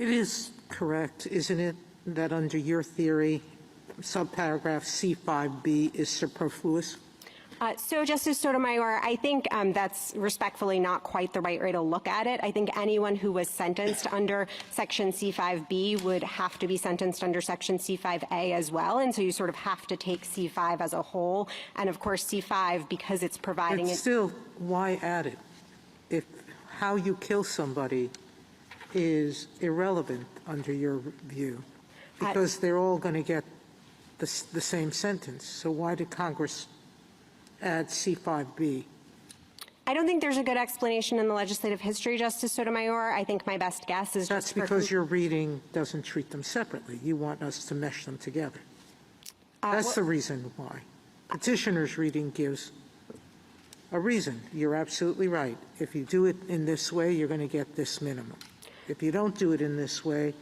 It is correct, isn't it, that under your theory, subparagraph C5b is superfluous? So, Justice Sotomayor, I think that's respectfully not quite the right way to look at it. I think anyone who was sentenced under Section C5b would have to be sentenced under Section C5a as well, and so you sort of have to take C5 as a whole. And, of course, C5, because it's providing But still, why add it? If how you kill somebody is irrelevant under your view, because they're all going to get the same sentence. So why did Congress add C5b? I don't think there's a good explanation in the legislative history, Justice Sotomayor. I think my best guess is That's because your reading doesn't treat them separately. You want us to mesh them together. That's the reason why. Petitioner's reading gives a reason. You're absolutely right. If you do it in this way, you're going to get this minimum. If you don't do it in this way,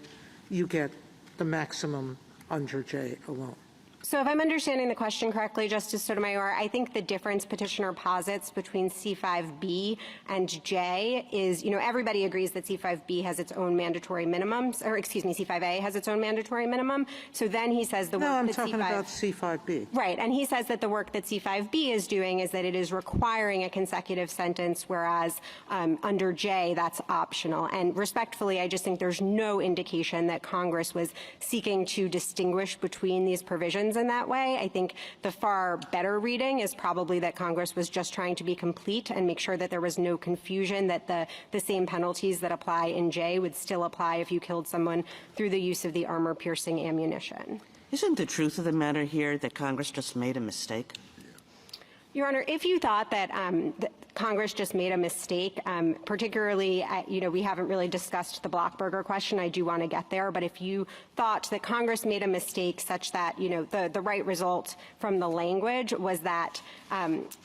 you get the maximum under J alone. So if I'm understanding the question correctly, Justice Sotomayor, I think the difference petitioner posits between C5b and J is, everybody agrees that C5b has its own mandatory minimums, or excuse me, C5a has its own mandatory minimum. So then he says the work I'm that talking about C5b. Right, and he says that the work that C5b is doing is that it is requiring a consecutive sentence, whereas under J, that's optional. And respectfully, I just think there's no indication that Congress was seeking to distinguish between these provisions in that way. I think the far better reading is probably that Congress was just trying to be complete and make sure that there was no confusion, that the same penalties that apply in J would still apply if you killed someone through the use of the armor-piercing ammunition. Isn't the truth of the matter here that Congress just made a mistake? Your Honor, if you thought that Congress just made a mistake, particularly, we haven't really discussed the Blockberger question. I do want to get there. But if you thought that Congress made a mistake such that, the right result from the language was that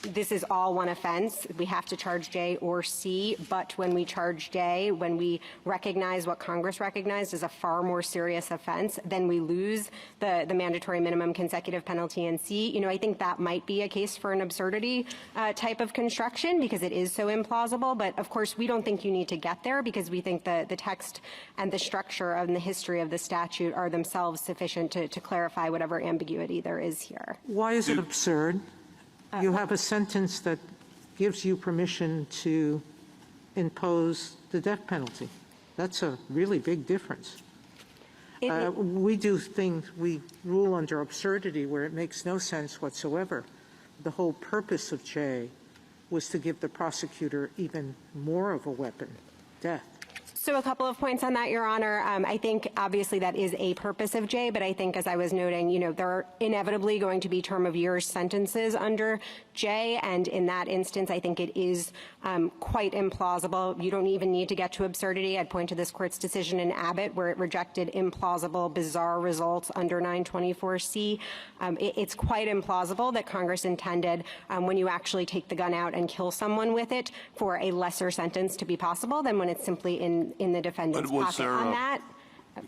this is all one offense, we have to charge J or C, but when we charge J, when we recognize what Congress recognized as a far more serious offense, then we lose the mandatory minimum consecutive penalty in C. I think that might be a case for an absurdity type of construction, because it is so implausible. But, of course, we don't think you need to get there, because we think the text and the structure and the history of the statute are themselves sufficient to clarify whatever ambiguity there is here. Why is it absurd? You have a sentence that gives you permission to impose the death penalty. That's a really big difference. We rule under absurdity where it makes no sense whatsoever. The whole purpose of J was to give the prosecutor even more of a weapon, death. So a couple of points on that, Your Honor. I think obviously that is a purpose of J, but I think, as I was noting, there are inevitably going to be term of years sentences under J, and in that instance, I think it is quite implausible. You don't even need to get to absurdity. I'd point to this Court's decision in Abbott where it rejected implausible, bizarre results under 924C. It's quite implausible that Congress intended, when you actually take the gun out and kill someone with it, for a lesser sentence to be possible than when it's simply in the defendant's pocket. On that,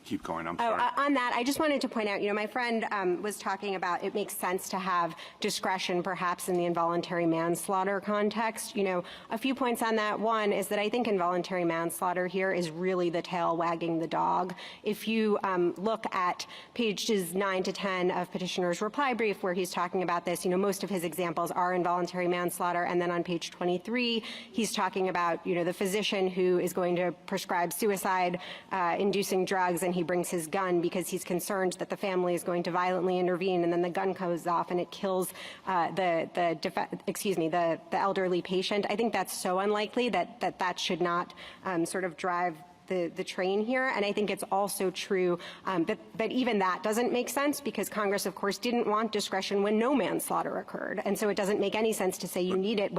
keep going. I'm sorry. On that, I just wanted to point out, my friend was talking about it makes sense to have discretion perhaps in the involuntary manslaughter context. A few points on that. One is that I think involuntary manslaughter here is really the tail wagging the dog. If you look at pages 9 to 10 of Petitioner's reply brief where he's talking about this, most of his examples are involuntary manslaughter. And then on page 23, he's talking about, the physician who is going to prescribe suicide-inducing drugs, and he brings his gun because he's concerned that the family is going to violently intervene, and then the gun goes off and it kills the elderly patient. I think that's so unlikely that should not sort of drive the train here. And I think it's also true that even that doesn't make sense, because Congress, of course, didn't want discretion when no manslaughter occurred. And so it doesn't make any sense to say you need it